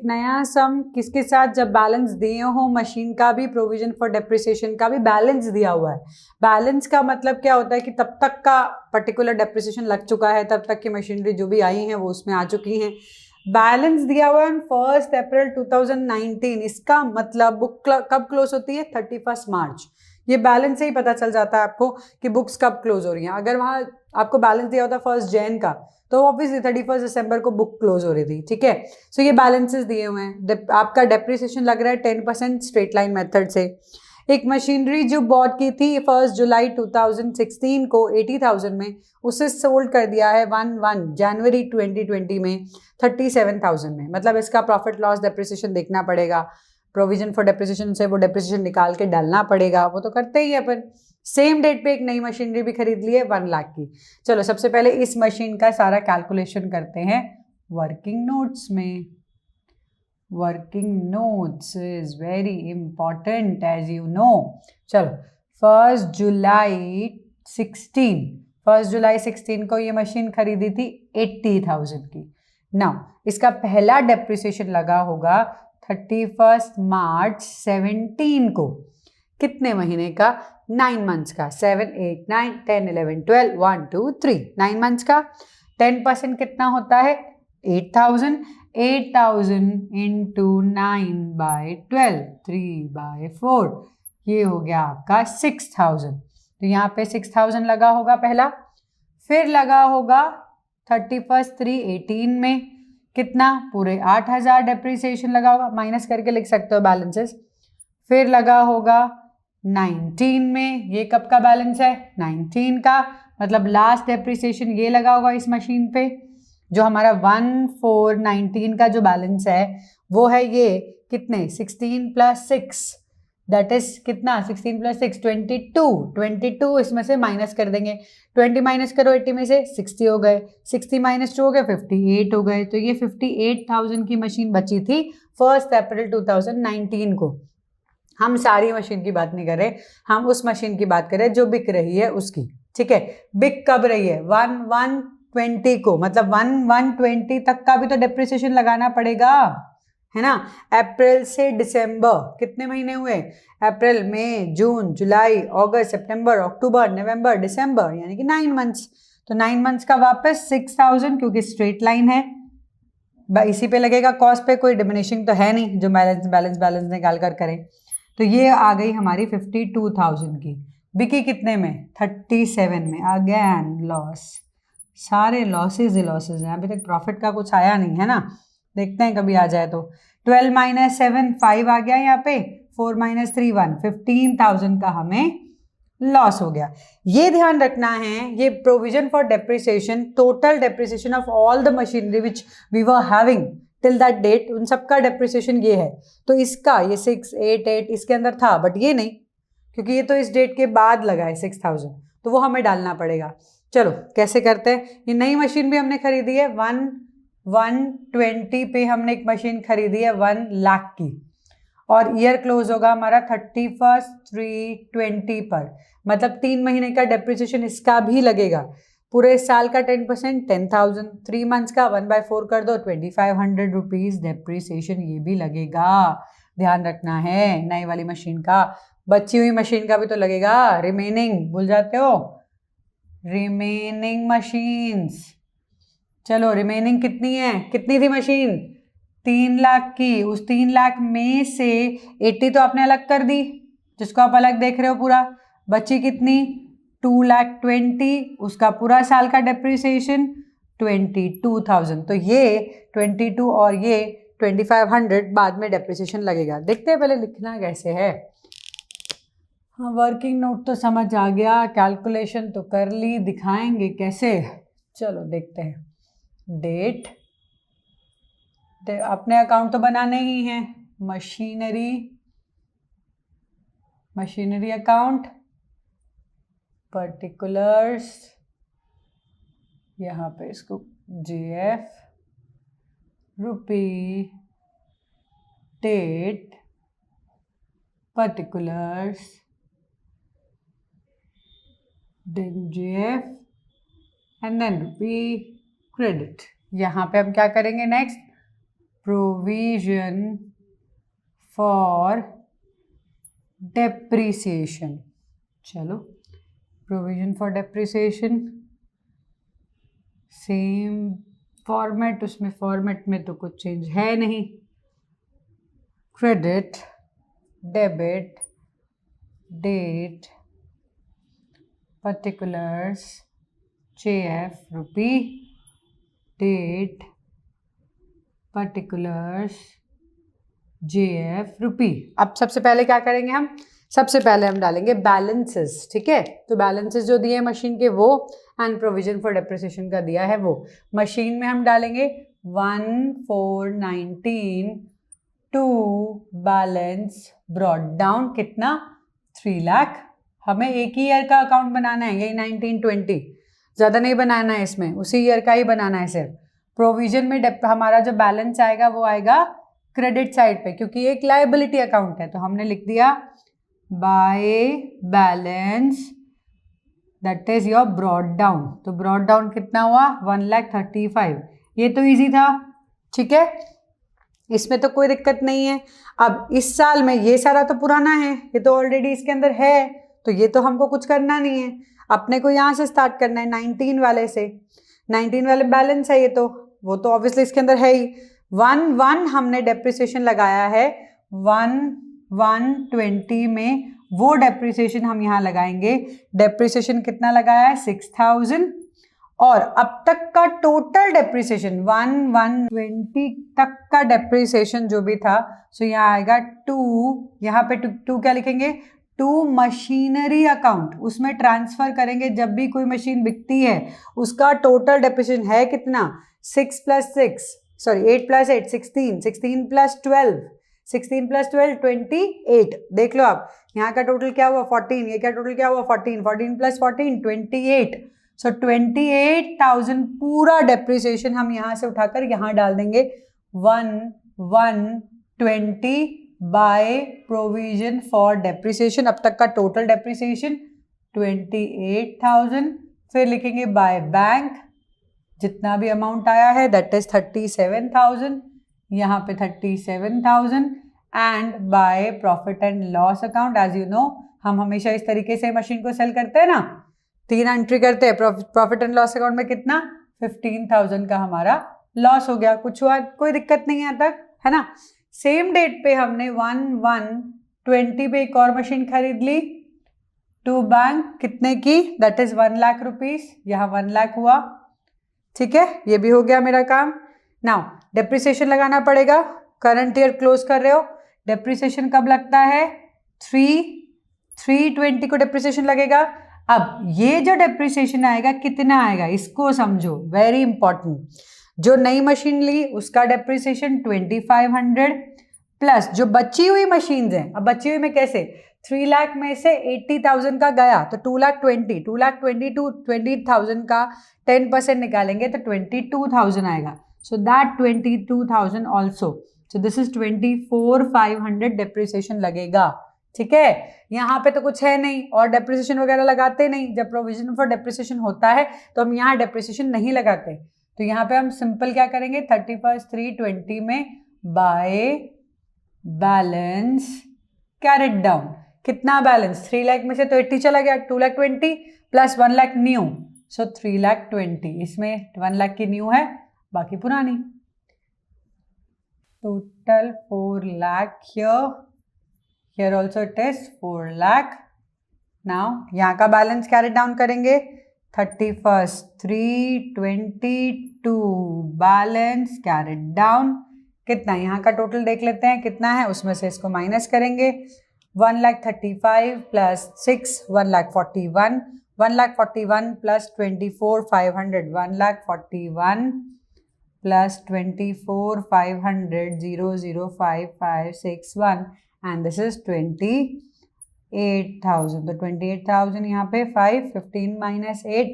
नया सम किसके साथ, जब बैलेंस दिए हो मशीन का भी, प्रोविजन फॉर डेप्रिसिएशन का भी बैलेंस दिया हुआ है। बैलेंस का मतलब क्या होता है कि तब तक का पर्टिकुलर डेप्रिसिएशन लग चुका है, तब तक की मशीनरी जो भी आई हैं वो उसमें आ चुकी हैं। बैलेंस दिया हुआ है 1 अप्रैल 2019, इसका मतलब बुक कब क्लोज होती है, 31 मार्च। ये बैलेंस से ही पता चल जाता है आपको कि बुक्स कब क्लोज हो रही हैं। अगर वहाँ आपको बैलेंस दिया होता 1 जैन का, तो ऑब्वियसली 31 दिसंबर को बुक क्लोज हो रही थी, ठीक है। सो ये बैलेंसेस दिए हुए हैं। आपका डेप्रिसिएशन लग रहा है 10% स्ट्रेट लाइन मेथड से। एक मशीनरी जो बॉट की थी 1 जुलाई 2016 को 80,000 में, उसे सोल्ड कर दिया है 1 जनवरी 2020 में 37,000 में। मतलब इसका प्रॉफिट लॉस डेप्रिसिएशन देखना पड़ेगा, प्रोविजन फॉर डेप्रिसिएशन से वो डेप्रिसिएशन निकाल के डालना पड़ेगा, वो तो करते ही अपन। सेम डेट पे एक नई मशीनरी भी खरीद ली है 1 लाख की। चलो सबसे पहले इस मशीन का सारा कैलकुलेशन करते हैं वर्किंग नोट्स में। Working notes is very important as you know. चलो 1 जुलाई 16 को ये मशीन खरीदी थी 80,000 की। नाउ इसका पहला डेप्रिसिएशन लगा होगा 31 मार्च 17 को, कितने महीने का, 9 मंथ्स का, 7 8 9 10 11 12 1 2 3 9 मंथ्स का। 10% कितना होता है, 8,000 इंटू 9/12 3/4, ये हो गया आपका 6,000। तो यहाँ पे 6,000 लगा होगा पहला। फिर लगा होगा 31/3/18 में कितना, पूरे 8,000 डेप्रिसिएशन लगा होगा, माइनस करके लिख सकते हो बैलेंसेस। फिर लगा होगा 19 में, ये कब का बैलेंस है, 19 का, मतलब लास्ट डेप्रिसिएशन ये लगा होगा इस मशीन पे। जो हमारा 1419 का जो बैलेंस है वो है ये कितने, 16 + 6, दैट इज कितना, 16 + 6 22 इसमें से माइनस कर देंगे। 20 माइनस करो 80 में से, 60 हो गए, 60 - 2 हो गए, 58 हो गए। तो ये 58,000 की मशीन बची थी 1 अप्रैल 2019 को। हम सारी मशीन की बात नहीं कर रहे, हम उस मशीन की बात कर रहे हैं जो बिक रही है उसकी, ठीक है। बिक कब रही है, 1/1/20 को, मतलब 1/1/20 तक का भी तो डेप्रिसिएशन लगाना पड़ेगा, है ना। अप्रैल से दिसंबर कितने महीने हुए, अप्रैल मई जून जुलाई अगस्त सितंबर अक्टूबर नवंबर दिसंबर, यानी कि 9 मंथ्स। तो 9 मंथ्स का वापस 6,000, क्योंकि स्ट्रेट लाइन है, इसी पे लगेगा, कॉस्ट पे कोई डिमिनिशिंग तो है नहीं जो बैलेंस निकाल कर करें। तो ये आ गई हमारी 52,000 की। बिकी कितने में, 37 में। अगेन लॉस, सारे लॉसेज ही लॉसेज हैं, अभी तक प्रॉफिट का कुछ आया नहीं है ना, देखते हैं कभी आ जाए तो। 12 - 7 5 आ गया यहाँ पे, 4 - 3 1, 15,000 का हमें लॉस हो गया। ये ध्यान रखना है, ये provision for depreciation, total depreciation of all the machinery which we were having till that date, उन सबका डेप्रिसिएशन ये है। तो इसका ये 6 8 8 इसके अंदर था, बट ये नहीं, क्योंकि ये तो इस डेट के बाद लगा है 6,000, तो वो हमें डालना पड़ेगा। चलो कैसे करते हैं। ये नई मशीन भी हमने खरीदी है 1/1/20 पे, हमने एक मशीन खरीदी है 1 लाख की, और ईयर क्लोज होगा हमारा 31/3/20 पर, मतलब 3 महीने का डेप्रिसिएशन इसका भी लगेगा। पूरे साल का 10% 10,000, 3 मंथ्स का 1/4 कर दो, 2,500 रुपीज डेप्रिसिएशन ये भी लगेगा। ध्यान रखना है, नई वाली मशीन का, बची हुई मशीन का भी तो लगेगा। रिमेनिंग भूल जाते हो, रिमेनिंग मशीन्स। चलो रिमेनिंग कितनी है, कितनी थी मशीन, 3 लाख की। उस 3 लाख में से 80 तो आपने अलग कर दी, जिसको आप अलग देख रहे हो पूरा, बची कितनी, 2,20,000, उसका पूरा साल का डेप्रिसिएशन 22,000। तो ये 22 और ये 2,500 बाद में डेप्रिसिएशन लगेगा। देखते हैं पहले लिखना कैसे है। हाँ वर्किंग नोट तो समझ आ गया, कैलकुलेशन तो कर ली, दिखाएंगे कैसे, चलो देखते हैं। डेट, अपने अकाउंट तो बनाने ही हैं, मशीनरी अकाउंट, पर्टिकुलर्स, यहाँ पे इसको GF, rupee, date, particulars, then GF and then rupee, credit. यहाँ पे हम क्या करेंगे नेक्स्ट, प्रोविजन फॉर डेप्रिसिएशन। चलो, provision for depreciation, same format, उसमें फॉर्मेट में तो कुछ चेंज है नहीं। Credit, debit, date, particulars, JF rupee, date, particulars, JF rupee. अब सबसे पहले क्या करेंगे हम? सबसे पहले हम डालेंगे बैलेंसेस, ठीक है। तो बैलेंसेस जो दिए मशीन के वो, एंड प्रोविजन फॉर डेप्रिसिएशन का दिया है वो। मशीन में हम डालेंगे 1419 टू बैलेंस ब्रॉट डाउन कितना? 3 लाख। हमें एक ही ईयर का अकाउंट बनाना है, यही 1920, ज़्यादा नहीं बनाना है इसमें, उसी ईयर का ही बनाना है सिर्फ। प्रोविजन में हमारा जो बैलेंस आएगा वो आएगा क्रेडिट साइड पे, क्योंकि एक लायबिलिटी अकाउंट है। तो हमने लिख दिया by balance that is your brought down. तो ब्रॉट डाउन कितना हुआ? 1,35,000। ये तो इजी था, ठीक है, इसमें तो कोई दिक्कत नहीं है। अब इस साल में ये सारा तो पुराना है, ये तो ऑलरेडी इसके अंदर है, तो ये तो हमको कुछ करना नहीं है। अपने को यहाँ से स्टार्ट करना है 19 वाले से। 19 वाले बैलेंस है ये तो, वो तो ऑब्वियसली इसके अंदर है ही। 1 हमने डेप्रिसिएशन लगाया है 1,120 में, वो डेप्रिसिएशन हम यहाँ लगाएंगे। डेप्रिसिएशन कितना लगाया है? 6,000। और अब तक का टोटल डेप्रिसिएशन 1,120 तक का डेप्रिसिएशन जो भी था, सो यहाँ आएगा 2, यहाँ पे 2 क्या लिखेंगे? टू मशीनरी अकाउंट, उसमें ट्रांसफर करेंगे जब भी कोई मशीन बिकती है। उसका टोटल डेप्रिसिएशन है कितना? 8 + 8, 16, 16 + 12, 16 + 12 28। देख लो आप, यहाँ का टोटल क्या हुआ? 14, ये क्या टोटल क्या हुआ? 14, 14 + 14 28। सो 28,000 पूरा डेप्रिसिएशन हम यहाँ से उठाकर यहाँ डाल देंगे 1,120 बाय प्रोविजन फॉर डेप्रिसिएशन। अब तक का टोटल डेप्रिसिएशन 28,000। फिर लिखेंगे बाय बैंक, जितना भी अमाउंट आया है दैट इज 37,000, यहाँ पे 37,000। And by profit and loss account, as you know हम हमेशा इस तरीके से मशीन को सेल करते हैं ना, 3 एंट्री करते हैं। प्रॉफिट एंड लॉस अकाउंट में कितना? 15,000 का हमारा लॉस हो गया। कुछ हुआ? कोई दिक्कत नहीं है यहाँ तक, है ना। सेम डेट पे हमने 1,120 पे एक और मशीन खरीद ली टू बैंक, कितने की? दैट इज 1 लाख रुपीज, यहाँ 1 लाख हुआ, ठीक है, ये भी हो गया मेरा काम। नाउ डेप्रिसिएशन लगाना पड़ेगा, करंट ईयर क्लोज कर रहे हो, डेप्रिसिएशन कब लगता है? 3/20 को डेप्रिसिएशन लगेगा। अब ये जो डेप्रिसिएशन आएगा कितना आएगा इसको समझो, वेरी इंपॉर्टेंट। जो नई मशीन ली उसका डेप्रिसिएशन 2500 प्लस जो बची हुई मशीन हैं। अब बची हुई में कैसे? 3 लाख में से 80,000 का गया तो 2,20,000 का 10% निकालेंगे तो 22,000 आएगा। So that 22,000 also, so this is 24,500 depreciation लगेगा, ठीक है। यहाँ पे तो कुछ है नहीं और डेप्रिसिएशन वगैरह लगाते नहीं। जब प्रोविजन फॉर डेप्रिसिएशन होता है तो हम यहाँ डेप्रिसिएशन नहीं लगाते। तो यहाँ पे हम सिंपल क्या करेंगे? 31/3/20 में बाय बैलेंस कैरेट डाउन। कितना बैलेंस? 3 लाख में से तो 80 चला गया, 2,20,000 प्लस 1 लाख न्यू, सो 3,20,000। इसमें 1 लाख की न्यू है, बाकी पुरानी। Total 4 lakh here also it is 4 lakh. Now यहाँ का बैलेंस कैरी डाउन करेंगे 31/3/22 बैलेंस कैरी डाउन। कितना? यहाँ का टोटल देख लेते हैं कितना है, उसमें से इसको माइनस करेंगे। 1,35,000 plus 6 1,41,000, 1,41,000 plus 24,500 1,41,000 plus 24,500 0,05561 and this is 28,000. तो 28,000 यहाँ पे 5, 15 minus 8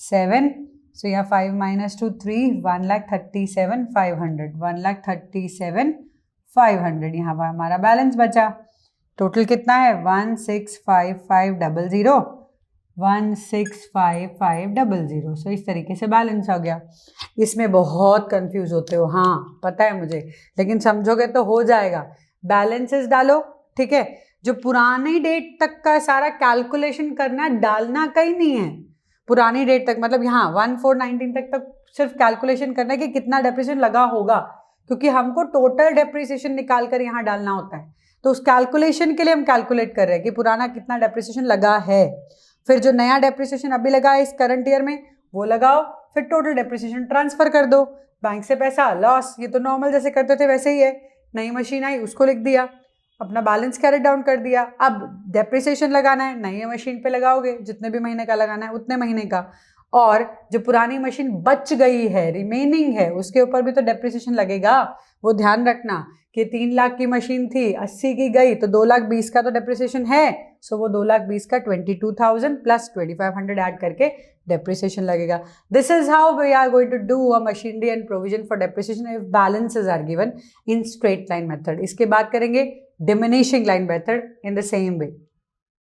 7, so यहाँ 5 minus 2 3, 1,37,500, 1,37,500 यहाँ पर हमारा बैलेंस बचा। टोटल कितना है? 165500 165500। सो इस तरीके से बैलेंस हो गया। इसमें बहुत कंफ्यूज होते हो, हाँ पता है मुझे, लेकिन समझोगे तो हो जाएगा। बैलेंसेस डालो, ठीक है, जो पुरानी डेट तक का सारा कैलकुलेशन करना, डालना कहीं नहीं है। पुरानी डेट तक मतलब यहाँ 1419 तक सिर्फ कैलकुलेशन करना है कि कितना डेप्रिसिएशन लगा होगा, क्योंकि हमको टोटल डेप्रिसिएशन निकाल कर यहाँ डालना होता है। तो उस कैलकुलेशन के लिए हम कैलकुलेट कर रहे हैं कि पुराना कितना डेप्रिसिएशन लगा है। फिर जो नया डेप्रिसिएशन अभी लगा है इस करंट ईयर में वो लगाओ, फिर टोटल डेप्रिसिएशन ट्रांसफर कर दो। बैंक से पैसा लॉस, ये तो नॉर्मल जैसे करते थे वैसे ही है। नई मशीन आई उसको लिख दिया, अपना बैलेंस कैरी डाउन कर दिया। अब डेप्रिसिएशन लगाना है, नई मशीन पे लगाओगे, जितने भी महीने का लगाना है उतने महीने का। और जो पुरानी मशीन बच गई है, रिमेनिंग है, उसके ऊपर भी तो डेप्रिसिएशन लगेगा। वो ध्यान रखना कि 3 लाख की मशीन थी, 80 की गई तो 2,20,000 का तो डेप्रिसिएशन है। सो वो 2,20,000 का 22,000 प्लस 2,500 ऐड करके डेप्रिसिएशन लगेगा। This is how we are going to do a machinery and provision for depreciation if balances are given in straight line method. इसके बाद करेंगे diminishing line method in the same way.